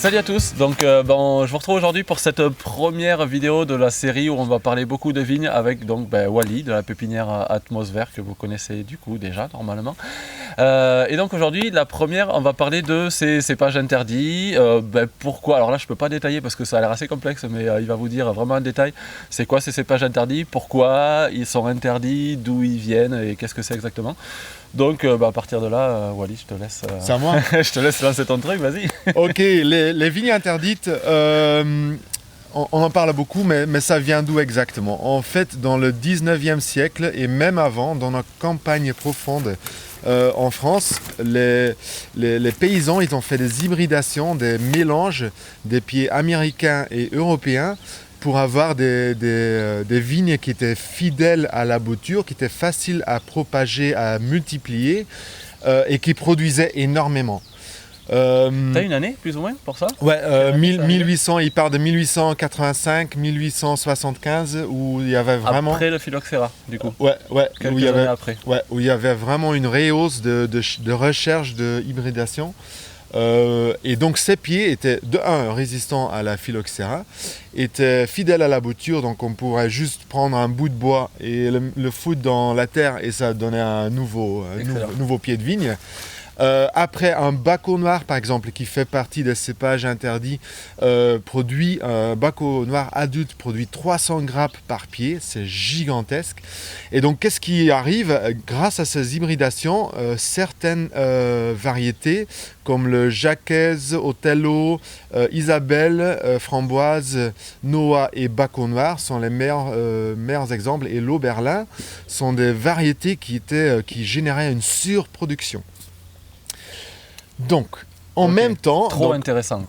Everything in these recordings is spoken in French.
Salut à tous, donc je vous retrouve aujourd'hui pour cette première vidéo de la série où on va parler beaucoup de vignes avec Wally de la pépinière Atmosphère que vous connaissez du coup déjà normalement. Et donc aujourd'hui la première on va parler de ces cépages interdits, pourquoi, alors là je peux pas détailler parce que ça a l'air assez complexe mais il va vous dire vraiment en détail c'est quoi ces cépages interdits, pourquoi ils sont interdits, d'où ils viennent et qu'est-ce que c'est exactement. Donc à partir de là, Wally, je te laisse. C'est à moi. Je te laisse lancer ton truc, vas-y. Ok, les vignes interdites, on en parle beaucoup, mais ça vient d'où exactement? En fait, dans le 19e siècle et même avant, dans nos campagnes profondes en France, les paysans ils ont fait des hybridations, des mélanges des pieds américains et européens pour avoir des vignes qui étaient fidèles à la bouture, qui étaient faciles à propager, à multiplier et qui produisaient énormément. T'as une année plus ou moins pour ça? Ouais, 1800, il part de 1885, 1875 où il y avait vraiment... Après le phylloxéra du coup. Ouais, quelques où il y avait, années après. Ouais, où il y avait vraiment une rehausse de recherche de hybridation. Et donc ces pieds étaient de 1 résistants à la phylloxéra, étaient fidèles à la bouture, donc on pourrait juste prendre un bout de bois et le foutre dans la terre et ça donnait un nouveau pied de vigne. Après un Baco noir par exemple qui fait partie des cépages interdits, produit un Baco noir adulte produit 300 grappes par pied, c'est gigantesque. Et donc qu'est-ce qui arrive grâce à ces hybridations, certaines variétés comme le Jacquez, Othello, Isabelle, Framboise, Noah et Baco noir sont les meilleurs exemples, et l'Oberlin sont des variétés qui généraient une surproduction. Donc, en même temps... Trop intéressant,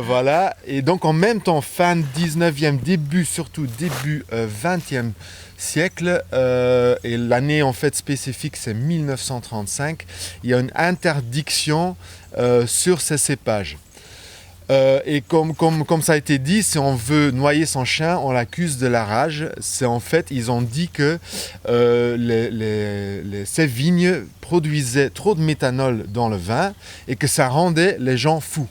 voilà. Et donc, en même temps, fin 19e, surtout début 20e siècle, et l'année en fait spécifique, c'est 1935, il y a une interdiction sur ces cépages. Et comme ça a été dit, si on veut noyer son chien, on l'accuse de la rage. C'est en fait, ils ont dit que ces vignes produisaient trop de méthanol dans le vin et que ça rendait les gens fous.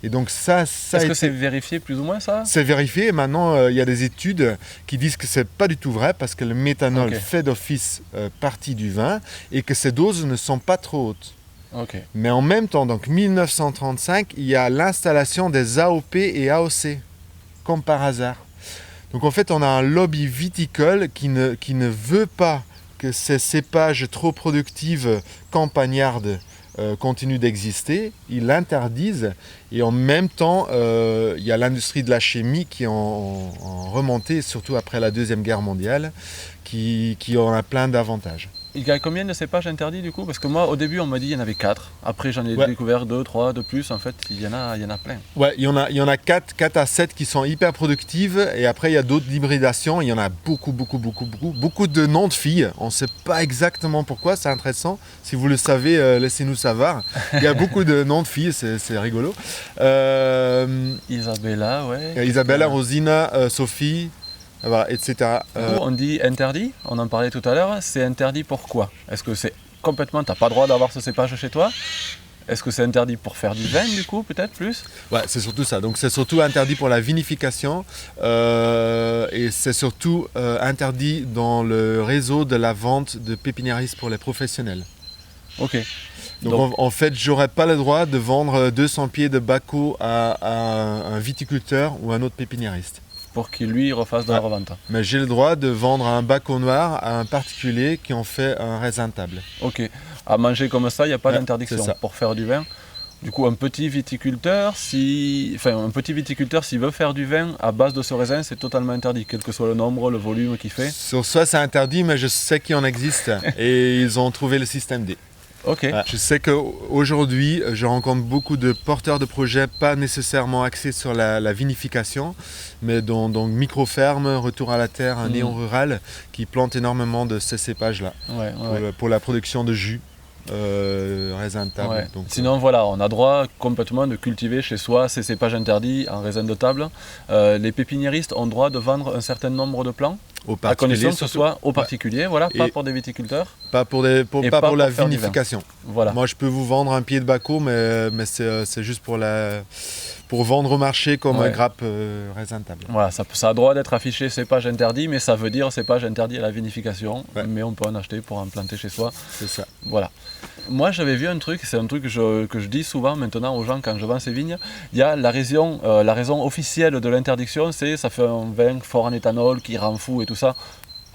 Et donc Est-ce que c'est vérifié plus ou moins ça? C'est vérifié. Maintenant, il y a des études qui disent que c'est pas du tout vrai parce que le méthanol fait d'office partie du vin et que ces doses ne sont pas trop hautes. Okay. Mais en même temps, donc 1935, il y a l'installation des AOP et AOC, comme par hasard. Donc en fait, on a un lobby viticole qui ne veut pas que ces cépages trop productifs campagnardes continuent d'exister. Ils l'interdisent. Et en même temps, il y a l'industrie de la chimie qui en remontée, surtout après la Deuxième Guerre mondiale, qui en a plein d'avantages. Il y a combien de cépages interdits du coup? Parce que moi au début on m'a dit qu'il y en avait 4. Après j'en ai découvert 2, 3 de plus. En fait il y en a plein. Ouais, il y en a 4 à 7 qui sont hyper productives. Et après il y a d'autres hybridations. Il y en a beaucoup de noms de filles. On ne sait pas exactement pourquoi, c'est intéressant. Si vous le savez, laissez-nous savoir. Il y a beaucoup de noms de filles, c'est rigolo. Isabella, ouais. Isabella, Rosina, Sophie... Voilà, etc. On dit interdit, on en parlait tout à l'heure, c'est interdit pourquoi? Est-ce que c'est complètement, t'as pas le droit d'avoir ce cépage chez toi? Est-ce que c'est interdit pour faire du vin du coup, peut-être plus? Ouais, c'est surtout ça. Donc c'est surtout interdit pour la vinification et c'est surtout interdit dans le réseau de la vente de pépiniéristes pour les professionnels. Ok. Donc en fait, j'aurais pas le droit de vendre 200 pieds de Baco à un viticulteur ou un autre pépiniériste. Pour qu'il lui refasse de la revente. Mais j'ai le droit de vendre un Baco noir à un particulier qui en fait un raisin table. Ok. À manger comme ça, il n'y a pas d'interdiction pour faire du vin. Du coup, un petit viticulteur, s'il veut faire du vin à base de ce raisin, c'est totalement interdit, quel que soit le nombre, le volume qu'il fait. Sur ça, c'est interdit, mais je sais qu'il en existe et ils ont trouvé le système D. Okay. Je sais qu'aujourd'hui, je rencontre beaucoup de porteurs de projets, pas nécessairement axés sur la vinification, mais donc micro-ferme, retour à la terre, un néo rural, qui plantent énormément de ces cépages-là pour la production de jus. raisin de table. Ouais. Donc, Sinon, voilà, on a droit complètement de cultiver chez soi ces cépages interdits en raisin de table. Les pépiniéristes ont droit de vendre un certain nombre de plants, à condition que ce soit aux particuliers, voilà, pas pour des viticulteurs. Pas pour la vinification. Voilà. Moi, je peux vous vendre un pied de Baco, mais c'est juste pour vendre au marché comme un grappe raisin de table. Voilà, ça a droit d'être affiché cépage interdit, mais ça veut dire cépage interdit à la vinification. Ouais. Mais on peut en acheter pour en planter chez soi. C'est ça. Voilà. Moi, j'avais vu un truc, c'est un truc que je dis souvent maintenant aux gens quand je vends ces vignes. Il y a la raison officielle de l'interdiction, c'est ça fait un vin fort en éthanol qui rend fou et tout ça.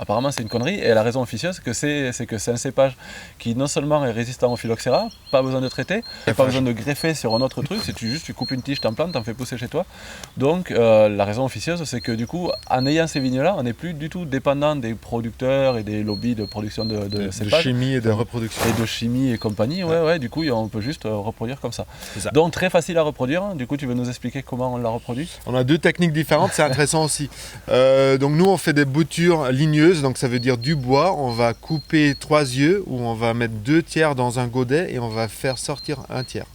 Apparemment, c'est une connerie. Et la raison officieuse, c'est que c'est un cépage qui non seulement est résistant au phylloxéra, pas besoin de traiter, et pas besoin de greffer sur un autre truc. C'est tu coupes une tige, t'en plantes, t'en fais pousser chez toi. Donc, la raison officieuse, c'est que du coup, en ayant ces vignes-là, on n'est plus du tout dépendant des producteurs et des lobbies de production de cépages. De chimie et de reproduction. Et de chimie et compagnie, ouais. Du coup, on peut juste reproduire comme ça. Donc, très facile à reproduire. Du coup, tu veux nous expliquer comment on la reproduit? On a 2 techniques différentes, c'est intéressant aussi. Donc, nous, on fait des boutures ligneuses. Donc ça veut dire du bois, on va couper 3 yeux où on va mettre 2 tiers dans un godet et on va faire sortir 1 tiers.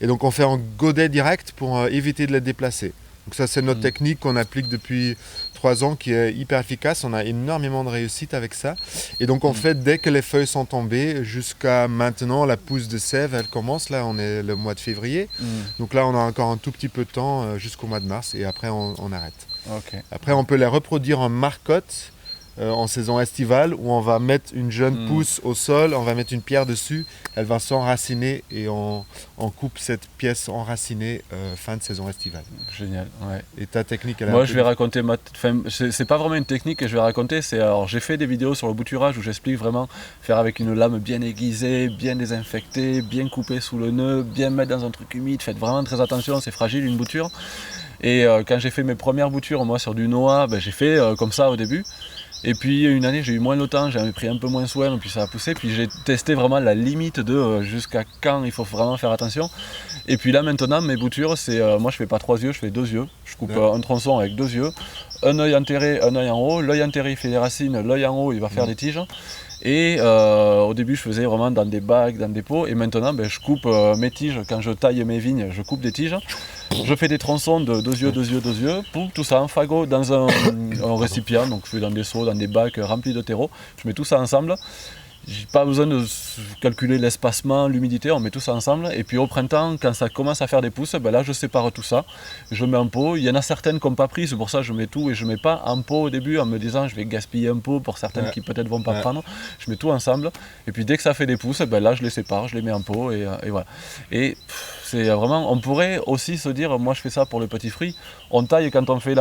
Et donc on fait un godet direct pour éviter de les déplacer. Donc ça c'est notre technique qu'on applique depuis 3 ans qui est hyper efficace, on a énormément de réussite avec ça. Et donc on fait dès que les feuilles sont tombées jusqu'à maintenant, la pousse de sève elle commence, là on est le mois de février. Donc là on a encore un tout petit peu de temps jusqu'au mois de mars et après on arrête. Okay. Après on peut les reproduire en marcotte. En saison estivale où on va mettre une jeune pousse au sol, on va mettre une pierre dessus, elle va s'enraciner et on coupe cette pièce enracinée fin de saison estivale. Génial, ouais. Et ta technique, elle est Moi, je vais raconter c'est pas vraiment une technique que je vais raconter, alors j'ai fait des vidéos sur le bouturage où j'explique vraiment faire avec une lame bien aiguisée, bien désinfectée, bien coupée sous le nœud, bien mettre dans un truc humide, faites vraiment très attention, c'est fragile une bouture. Et quand j'ai fait mes premières boutures, moi sur du noix, j'ai fait comme ça au début. Et puis une année j'ai eu moins le temps, j'avais pris un peu moins soin, puis ça a poussé, puis j'ai testé vraiment la limite de jusqu'à quand il faut vraiment faire attention. Et puis là maintenant mes boutures, c'est moi je fais pas 3 yeux, je fais 2 yeux. Je coupe un tronçon avec 2 yeux, un œil enterré, un œil en haut. L'œil enterré il fait des racines, l'œil en haut il va faire des tiges. Et au début je faisais vraiment dans des bacs, dans des pots, et maintenant je coupe mes tiges, quand je taille mes vignes, je coupe des tiges. Je fais des tronçons de 2 yeux, 2 yeux, 2 yeux, tout ça en fagot dans un récipient, donc je fais dans des seaux, dans des bacs remplis de terreau, je mets tout ça ensemble. J'ai pas besoin de calculer l'espacement, l'humidité, on met tout ça ensemble. Et puis au printemps, quand ça commence à faire des pousses, là je sépare tout ça, je mets en pot. Il y en a certaines qui n'ont pas pris, c'est pour ça que je mets tout et je mets pas en pot au début en me disant je vais gaspiller un pot pour certaines qui peut-être vont pas prendre. Je mets tout ensemble et puis dès que ça fait des pousses, là je les sépare, je les mets en pot et voilà. Et c'est vraiment, on pourrait aussi se dire, moi je fais ça pour le petit fruit, on taille quand on fait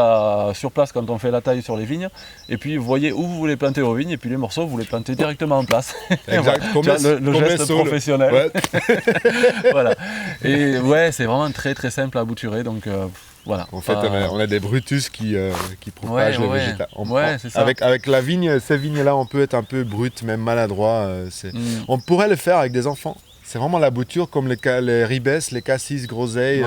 sur place, quand on fait la taille sur les vignes, et puis vous voyez où vous voulez planter vos vignes, et puis les morceaux vous les plantez directement en place. Exact, voilà. le geste professionnel. Ouais. Voilà. Et ouais, c'est vraiment très très simple à bouturer, donc voilà. En fait, on a des brutus qui propagent les végétales. C'est ça. Avec la vigne, ces vignes-là, on peut être un peu brut, même maladroit. On pourrait le faire avec des enfants. C'est vraiment la bouture comme les ribes, les cassis, groseilles,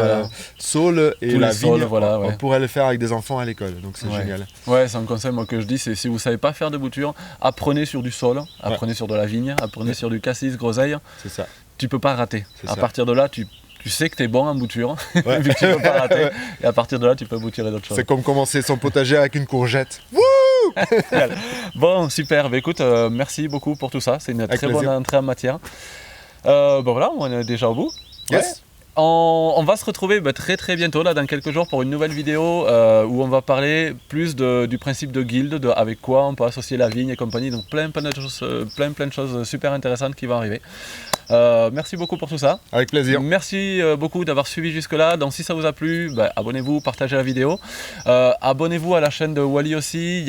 saules et la vigne. On pourrait le faire avec des enfants à l'école, donc c'est génial. Ouais, c'est un conseil moi, que je dis, c'est si vous ne savez pas faire de bouture, apprenez sur du sol, apprenez sur de la vigne, apprenez sur du cassis, groseille. C'est ça. Tu peux pas rater. À partir de là, tu sais que tu es bon en bouture, vu que tu ne peux pas rater. Et à partir de là, tu peux bouturer d'autres choses. C'est comme commencer son potager avec une courgette. Bon, super. Écoute, merci beaucoup pour tout ça. C'est une très bonne entrée en matière. Voilà, on est déjà au bout. Yes. On va se retrouver très très bientôt, là, dans quelques jours, pour une nouvelle vidéo où on va parler plus du principe de guilde, avec quoi on peut associer la vigne et compagnie. Donc plein de choses super intéressantes qui vont arriver. Merci beaucoup pour tout ça. Avec plaisir. Merci beaucoup d'avoir suivi jusque là. Donc si ça vous a plu, abonnez-vous, partagez la vidéo. Abonnez-vous à la chaîne de Wally aussi.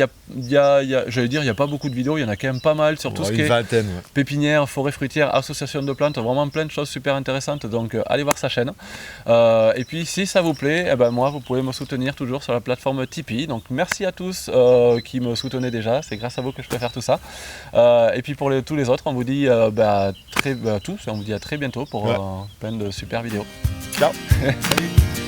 J'allais dire, il n'y a pas beaucoup de vidéos, il y en a quand même pas mal sur tout ce qui est pépinière, forêt fruitière, association de plantes, vraiment plein de choses super intéressantes. Donc allez voir sa chaîne. Et puis si ça vous plaît, moi vous pouvez me soutenir toujours sur la plateforme Tipeee. Donc merci à tous qui me soutenaient déjà, c'est grâce à vous que je peux faire tout ça. Et puis pour tous les autres, on vous dit on vous dit à très bientôt pour plein de super vidéos. Ciao. Salut.